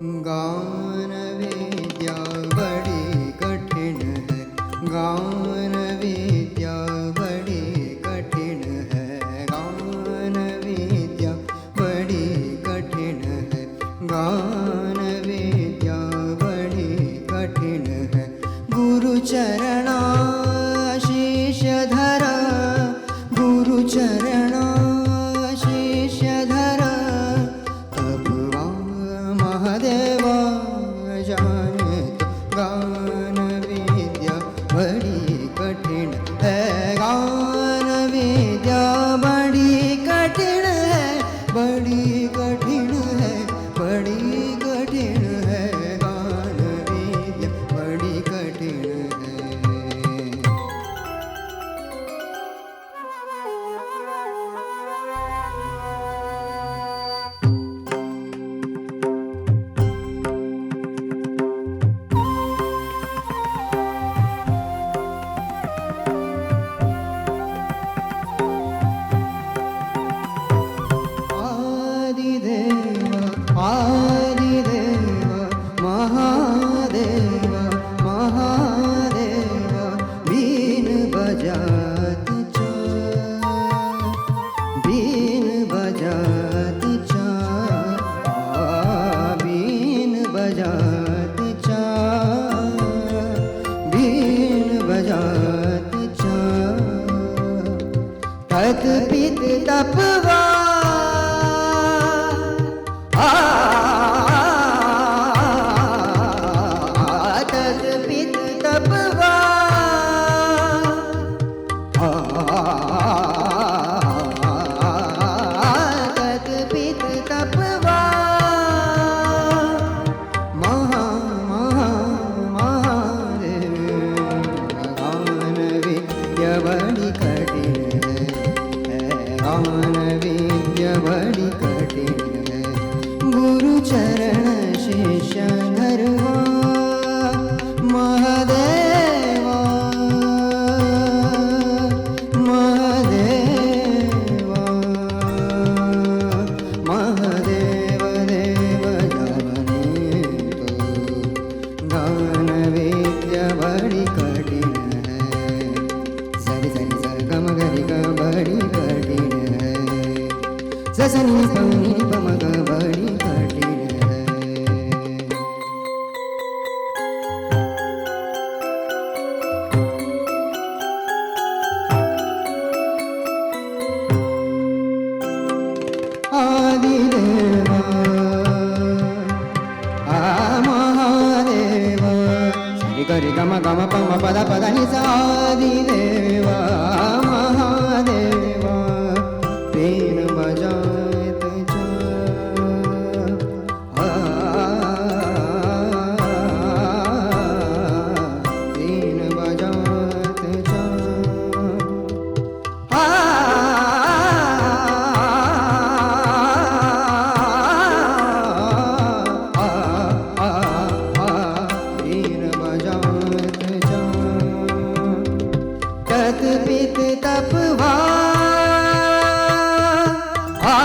गान विद्या बड़ी कठिन है, गान विद्या बड़ी कठिन है, गान विद्या बड़ी कठिन है, गान विद्या बड़ी कठिन है। गुरु चरणा शीश धरा, गुरु चरणा शीश धरा, तपवा महादेवा जाने तो गान विद्या बड़ी कठिन है, गान विद्या बड़ी कठिन है, बड़ी कठिन है, बड़ी कठिन है, गान विद्या बड़ी कठिन है। आदिदेव महादेव महादेव बीन बजात बीन बजात बीन बजात बीन बजात तत पित तपवा बड़ी कठिन है, गान विद्या बड़ी कठिन है। गुरु चरण शीश धरवा महादेवा महादेवा महादेव देव जाने तो गान विद्या बड़ी कठिन है। सरि सरि स गम गरि ग बड़ी कठिन है, स नि प नि प म ग बड़ी कठिन है। आदिदेवा महादेवा सरि गरि गम गम प म पद पद नि सा आदिदेवा महादेवा बीन बजात बीन बजात बीन बजात तत पित तपवा है।